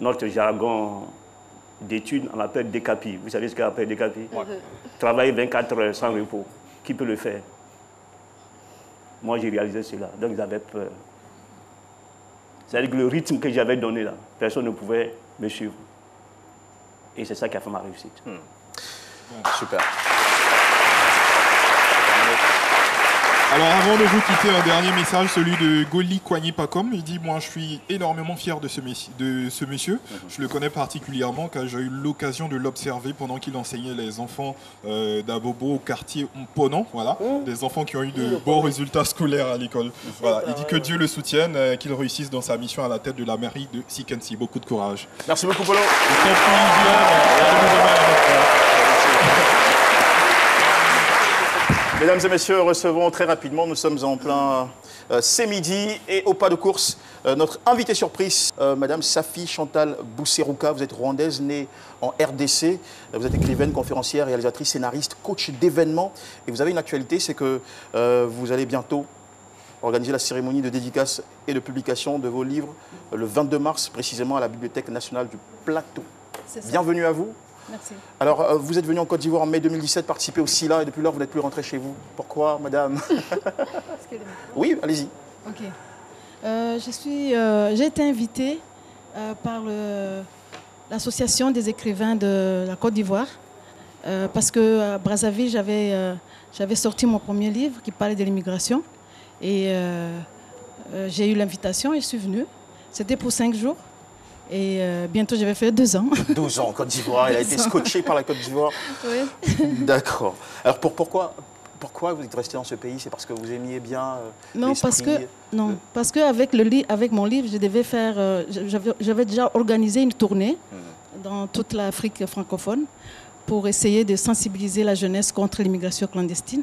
notre jargon d'études, on appelle décapi. Vous savez ce qu'on appelle décapi? Ouais. Travailler 24 heures sans repos. Qui peut le faire? Moi, j'ai réalisé cela. Donc, ils avaient peur. C'est-à-dire que le rythme que j'avais donné là, personne ne pouvait me suivre. Et c'est ça qui a fait ma réussite. Super. Alors, avant de vous quitter, un dernier message, celui de Goli Kwanye Pakom. Il dit, moi, je suis énormément fier de ce monsieur. Je le connais particulièrement car j'ai eu l'occasion de l'observer pendant qu'il enseignait les enfants d'Abobo au quartier Mponan. Voilà, des enfants qui ont eu de beaux résultats scolaires à l'école. Voilà, il dit que Dieu le soutienne, qu'il réussisse dans sa mission à la tête de la mairie de Sikensi. Beaucoup de courage. Merci beaucoup, Polo. Mesdames et messieurs, recevons très rapidement, nous sommes en plein c'est midi et au pas de course, notre invitée surprise, Madame Safi Chantal Bousserouka. Vous êtes rwandaise, née en RDC. Vous êtes écrivaine, conférencière, réalisatrice, scénariste, coach d'événements. Et vous avez une actualité, c'est que vous allez bientôt organiser la cérémonie de dédicace et de publication de vos livres le 22 mars, précisément à la Bibliothèque nationale du Plateau. Bienvenue à vous. Merci. Alors, vous êtes venu en Côte d'Ivoire en mai 2017 participer au SILA et depuis lors, vous n'êtes plus rentré chez vous. Pourquoi, madame? Oui, allez-y. Ok. J'ai été invitée par l'association des écrivains de la Côte d'Ivoire parce que à Brazzaville, j'avais sorti mon premier livre qui parlait de l'immigration et j'ai eu l'invitation et je suis venue. C'était pour 5 jours. Et bientôt, je vais faire 2 ans. 12 ans en Côte d'Ivoire. Elle a été scotchée par la Côte d'Ivoire. Oui. D'accord. Alors, pourquoi vous êtes resté dans ce pays? C'est parce que vous aimiez bien Non, parce qu'avec mon livre, je devais faire... J'avais déjà organisé une tournée dans toute l'Afrique francophone pour essayer de sensibiliser la jeunesse contre l'immigration clandestine.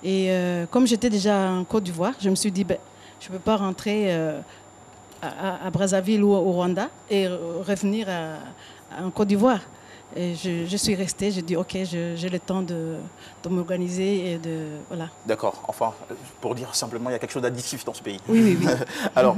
Et comme j'étais déjà en Côte d'Ivoire, je me suis dit, je ne peux pas rentrer... à Brazzaville ou au Rwanda et revenir en Côte d'Ivoire. Et je suis restée, j'ai dit ok, j'ai le temps de m'organiser et de... Voilà. D'accord, enfin, pour dire simplement, il y a quelque chose d'addictif dans ce pays. Oui, oui, oui. Alors,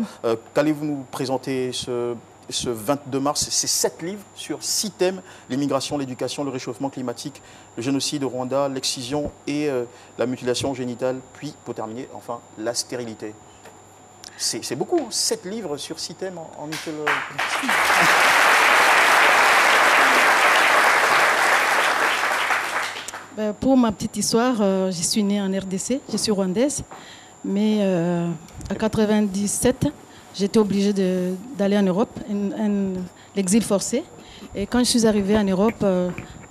qu'allez-vous nous présenter ce 22 mars? C'est 7 livres sur 6 thèmes, l'immigration, l'éducation, le réchauffement climatique, le génocide au Rwanda, l'excision et la mutilation génitale, puis, pour terminer, enfin, la stérilité. C'est beaucoup, 7 livres sur 6 thèmes en une seule... Pour ma petite histoire, je suis née en RDC, je suis rwandaise, mais en 1997, j'étais obligée d'aller en Europe, l'exil forcé. Et quand je suis arrivée en Europe,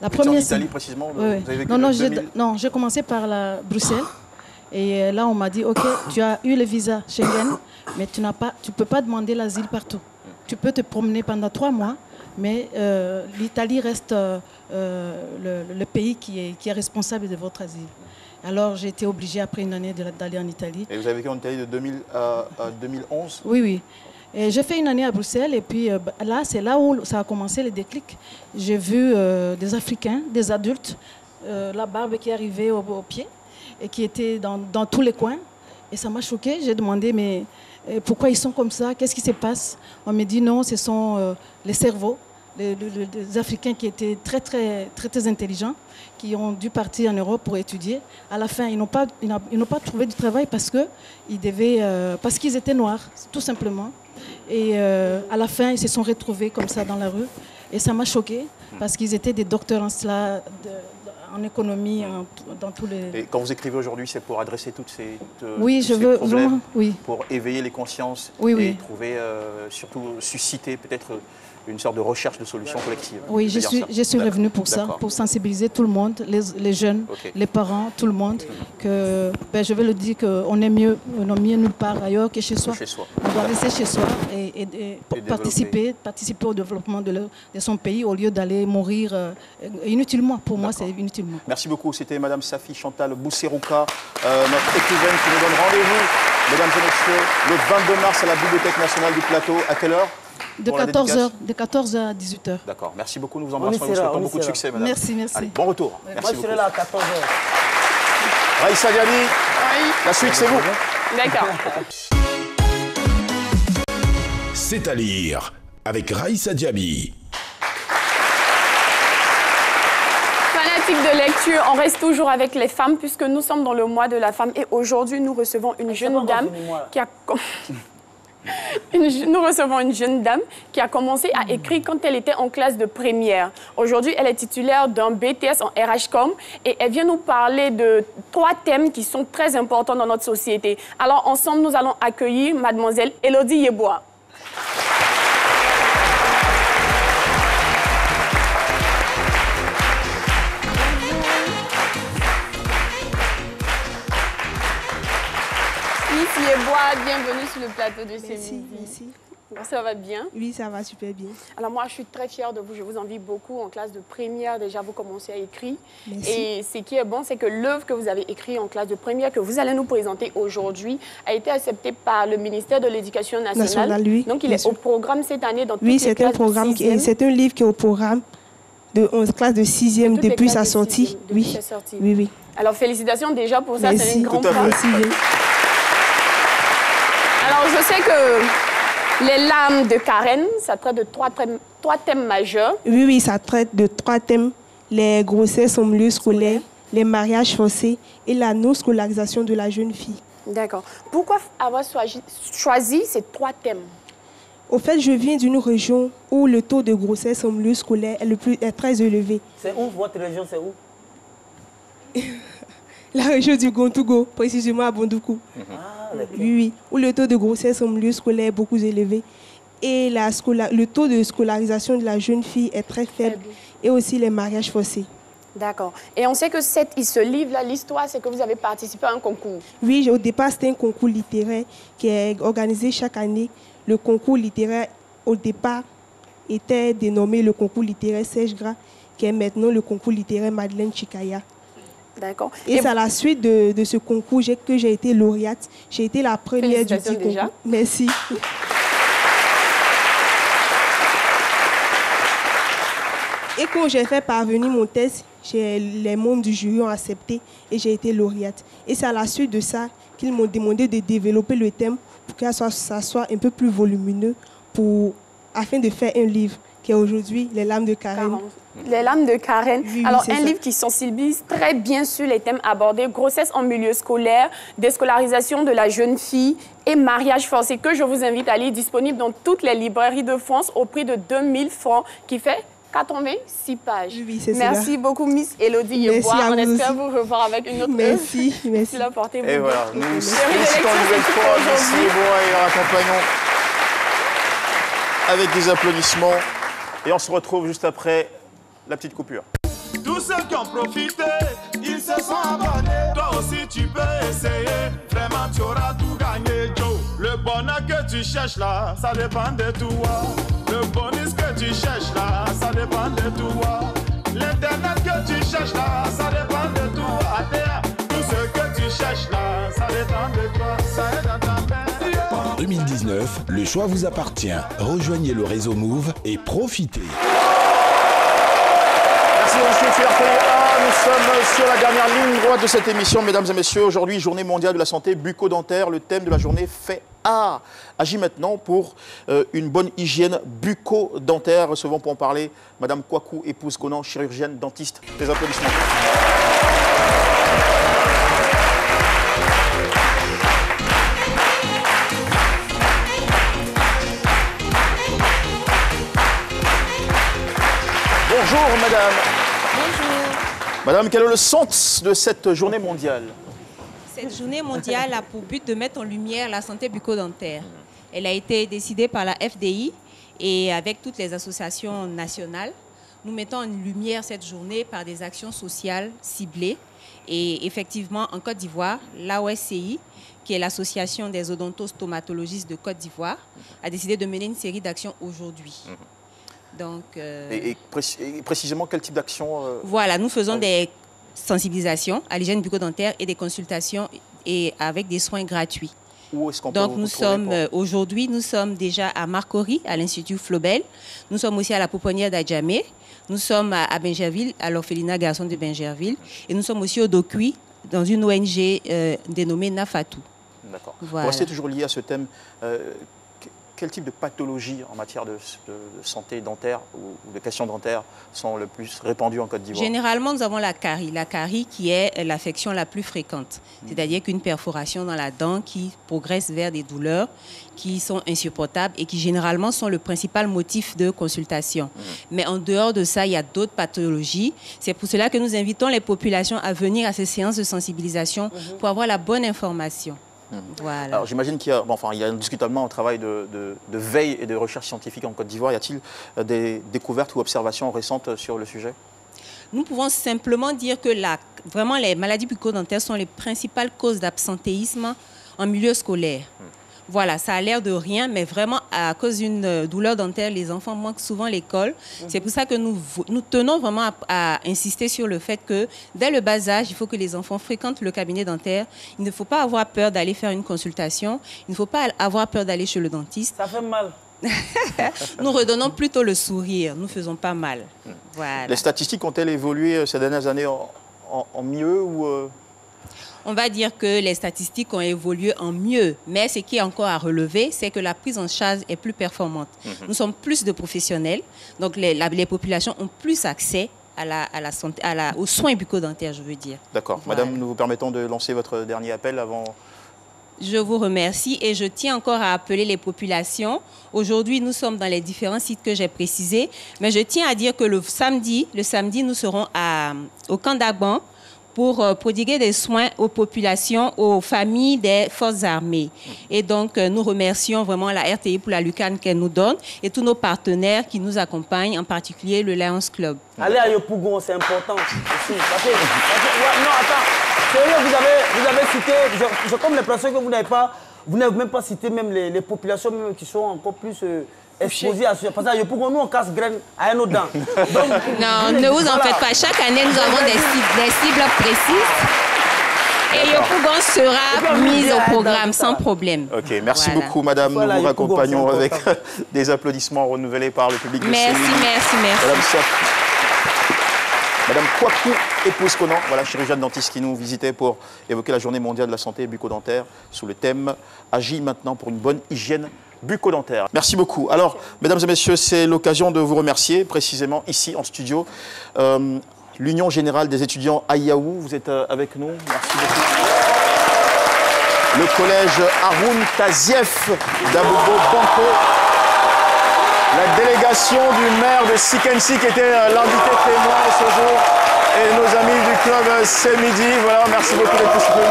la première... En Italie précisément? Vous avez vécu non, j'ai commencé par Bruxelles. Et là, on m'a dit, OK, tu as eu le visa Schengen, mais tu ne peux pas demander l'asile partout. Tu peux te promener pendant 3 mois, mais l'Italie reste le pays qui est responsable de votre asile. Alors, j'ai été obligée, après une année, d'aller en Italie. Et vous avez vécu en Italie de 2000 à 2011? Oui, oui. J'ai fait une année à Bruxelles et puis là, c'est là où ça a commencé le déclic. J'ai vu des Africains, des adultes, la barbe qui arrivait au pied, et qui étaient dans tous les coins. Et ça m'a choquée. J'ai demandé, mais pourquoi ils sont comme ça? Qu'est-ce qui se passe? On me dit non, ce sont les cerveaux, les Africains qui étaient très, très, très, très intelligents, qui ont dû partir en Europe pour étudier. À la fin, ils n'ont pas trouvé du travail parce qu'ils étaient noirs, tout simplement. Et à la fin, ils se sont retrouvés comme ça dans la rue. Et ça m'a choquée parce qu'ils étaient des docteurs en cela, en économie, dans tous les... Et quand vous écrivez aujourd'hui, c'est pour adresser toutes ces oui, tous ces problèmes, vraiment, oui. Pour éveiller les consciences et trouver, surtout susciter peut-être une sorte de recherche de solutions collectives. Oui, je suis revenue pour ça, pour sensibiliser tout le monde, les jeunes, les parents, tout le monde, que je vais le dire qu'on est mieux nulle part ailleurs que chez soi. On doit rester chez soi et participer au développement de son pays au lieu d'aller mourir inutilement. Pour moi, c'est inutilement. Merci beaucoup. C'était Madame Safi Chantal Bousserouka, notre écrivaine qui nous donne rendez-vous, mesdames et messieurs, le 22 mars à la Bibliothèque nationale du Plateau. À quelle heure? De 14h à 18h. D'accord. Merci beaucoup. Nous vous embrassons et vous souhaitons beaucoup de succès, madame. Merci, merci. Allez, bon retour. Ouais. Merci Moi, je serai là à 14h. Raïssa Diaby, la suite, c'est vous. D'accord. C'est à lire avec Raïssa Diaby. Fanatique de lecture, on reste toujours avec les femmes puisque nous sommes dans le mois de la femme et aujourd'hui nous recevons une jeune dame qui a... Nous recevons une jeune dame qui a commencé à écrire quand elle était en classe de première. Aujourd'hui, elle est titulaire d'un BTS en RH-Com et elle vient nous parler de 3 thèmes qui sont très importants dans notre société. Alors, ensemble, nous allons accueillir mademoiselle Elodie Yeboah. Miss Yeboah, bienvenue sur le plateau de ce midi. Merci. Bon, ça va bien? Oui, ça va super bien. Alors moi, je suis très fière de vous. Je vous envie beaucoup. En classe de première, déjà, vous commencez à écrire. Merci. Et ce qui est bon, c'est que l'œuvre que vous avez écrite en classe de première, que vous allez nous présenter aujourd'hui, a été acceptée par le ministère de l'Éducation nationale. Oui, donc, il est au programme cette année dans toutes oui, les c'est classes un programme, de 6e. c'est un livre qui est au programme de 11 classes de 6e depuis sa sortie. Oui. Oui, oui. Alors, félicitations déjà pour ça. C'est une grande part. Merci. Alors, je sais que les larmes de Karen, ça traite de trois thèmes majeurs. Oui, oui, ça traite de 3 thèmes. Les grossesses en milieu scolaire, les mariages forcés et la non-scolarisation de la jeune fille. D'accord. Pourquoi avoir choisi ces 3 thèmes? Au fait, je viens d'une région où le taux de grossesse en milieu scolaire est très élevé. C'est où? Votre région, c'est où? La région du Gontougo, précisément à Bondoukou. Oui, oui, où le taux de grossesse en milieu scolaire est beaucoup élevé. Et le taux de scolarisation de la jeune fille est très faible. Et aussi les mariages forcés. D'accord. Et on sait que ce livre-là, l'histoire, c'est que vous avez participé à un concours. Oui, au départ, c'était un concours littéraire qui est organisé chaque année. Le concours littéraire, au départ, était dénommé le concours littéraire Serge Gras, qui est maintenant le concours littéraire Madeleine Chikaya. D'accord. Et c'est à la suite de ce concours que j'ai été lauréate. J'ai été la première du petit concours. Merci. Et quand j'ai fait parvenir mon test, les membres du jury ont accepté et j'ai été lauréate. Et c'est à la suite de ça qu'ils m'ont demandé de développer le thème pour que ça soit un peu plus volumineux afin de faire un livre qui est aujourd'hui Les larmes de Karen. Les larmes de Karen. Oui, alors, c'est un ça. livre qui sensibilise très bien sur les thèmes abordés, grossesse en milieu scolaire, déscolarisation de la jeune fille et mariage forcé, que je vous invite à lire, disponible dans toutes les librairies de France au prix de 2000 francs, qui fait 86 pages. Oui, c'est merci cela. beaucoup, Miss Élodie Yeboah. On espère vous revoir avec une autre Merci, œuvre. merci. Et voilà, nous félicitons une nouvelle fois Miss Yeboah et leur accompagnons avec des applaudissements. Et on se retrouve juste après la petite coupure. Tous ceux qui ont profité, ils se sont abonnés. Toi aussi tu peux essayer, vraiment tu auras tout gagné, Joe. Le bonheur que tu cherches là, ça dépend de toi. Le bonus que tu cherches là, ça dépend de toi. L'internet que tu cherches là, ça dépend de toi. Tout ce que tu cherches là, ça dépend de toi. Ça est dans ta main. 2019, le choix vous appartient. Rejoignez le réseau Move et profitez. Merci monsieur nous sommes sur la dernière ligne droite de cette émission, mesdames et messieurs. Aujourd'hui, journée mondiale de la santé bucco-dentaire. Le thème de la journée fait A. Agis maintenant pour une bonne hygiène bucco-dentaire. Recevons pour en parler madame Kwaku, épouse Conan, chirurgienne, dentiste. Des applaudissements. Bonjour madame. Bonjour. Madame, quel est le sens de cette journée mondiale? Cette journée mondiale a pour but de mettre en lumière la santé bucco-dentaire. Elle a été décidée par la FDI et avec toutes les associations nationales. Nous mettons en lumière cette journée par des actions sociales ciblées. Et effectivement, en Côte d'Ivoire, l'AOSCI, qui est l'association des odontostomatologistes de Côte d'Ivoire, a décidé de mener une série d'actions aujourd'hui. Donc, et précisément, quel type d'action Voilà, nous faisons des sensibilisations à l'hygiène bucco-dentaire et des consultations et avec des soins gratuits. Où est-ce qu'on peut Donc, vous nous sommes aujourd'hui, nous sommes déjà à Marcory, à l'Institut Flaubel. Nous sommes aussi à la Pouponnière d'Adjamé. Nous sommes à Bingerville, à l'orphelinat Garçon de Bingerville. Et nous sommes aussi au Dokui, dans une ONG dénommée Nafatou. D'accord. Voilà. Pour rester toujours lié à ce thème, quel type de pathologies en matière de santé dentaire ou de questions dentaires sont le plus répandues en Côte d'Ivoire? Généralement, nous avons la carie qui est l'affection la plus fréquente. C'est-à-dire qu'une perforation dans la dent qui progresse vers des douleurs qui sont insupportables et qui généralement sont le principal motif de consultation. Mais en dehors de ça, il y a d'autres pathologies. C'est pour cela que nous invitons les populations à venir à ces séances de sensibilisation pour avoir la bonne information. Voilà. Alors j'imagine qu'il y a, il y a indiscutablement un travail de veille et de recherche scientifique en Côte d'Ivoire. Y a-t-il des découvertes ou observations récentes sur le sujet? Nous pouvons simplement dire que vraiment les maladies bucco-dentaires sont les principales causes d'absentéisme en milieu scolaire. Voilà, ça a l'air de rien, mais vraiment à cause d'une douleur dentaire, les enfants manquent souvent l'école. C'est pour ça que nous tenons vraiment à insister sur le fait que dès le bas âge, il faut que les enfants fréquentent le cabinet dentaire. Il ne faut pas avoir peur d'aller faire une consultation. Il ne faut pas avoir peur d'aller chez le dentiste. Ça fait mal. Nous redonnons plutôt le sourire. Nous faisons pas mal. Voilà. Les statistiques ont-elles évolué ces dernières années en mieux ou On va dire que les statistiques ont évolué en mieux, mais ce qui est encore à relever, c'est que la prise en charge est plus performante. Nous sommes plus de professionnels, donc les populations ont plus accès à la santé, aux soins bucco-dentaires, je veux dire. D'accord. Voilà. Madame, nous vous permettons de lancer votre dernier appel avant... Je vous remercie et je tiens encore à appeler les populations. Aujourd'hui, nous sommes dans les différents sites que j'ai précisés, mais je tiens à dire que le samedi, nous serons au camp d'Agban pour prodiguer des soins aux populations, aux familles des forces armées. Et donc, nous remercions vraiment la RTI pour la lucane qu'elle nous donne et tous nos partenaires qui nous accompagnent, en particulier le Lions Club. Allez à Yopougon, c'est important aussi. Non, attends. Sérieux, vous avez cité, j'ai comme l'impression que vous n'avez même pas cité même les populations même qui sont encore plus exposées à ce. Parce que Yopougon, nous on casse graines à un autre dent. Non, ne vous en faites pas. Chaque année, nous avons des cibles précises. Et Yopougon sera mise au programme sans problème. Ok, merci beaucoup madame. Nous vous raccompagnons avec des applaudissements renouvelés par le public de Merci. Madame Kwaku épouse Conan, voilà, chirurgienne dentiste qui nous visitait pour évoquer la journée mondiale de la santé bucco-dentaire sous le thème « Agis maintenant pour une bonne hygiène bucco-dentaire ». Merci beaucoup. Alors, mesdames et messieurs, c'est l'occasion de vous remercier, précisément ici en studio. L'Union Générale des étudiants à Yaou, vous êtes avec nous. Merci beaucoup. Le collège Haroun Tazieff d'Abobo Banco. La délégation du maire de Sikensi qui était l'invité témoin ce jour. Et nos amis du club C'est Midi. Voilà, merci beaucoup d'être tous venus.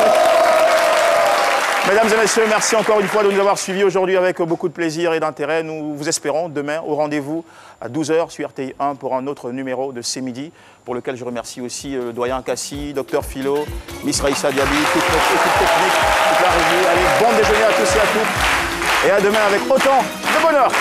Mesdames et messieurs, merci encore une fois de nous avoir suivis aujourd'hui avec beaucoup de plaisir et d'intérêt. Nous vous espérons demain au rendez-vous à 12 h sur RTI 1 pour un autre numéro de C'est Midi, pour lequel je remercie aussi le doyen Kassi, Dr Philo, Miss Raïssa Diaby, toute notre équipe technique, toute la régie. Allez, bon déjeuner à tous et à toutes. Et à demain avec autant de bonheur.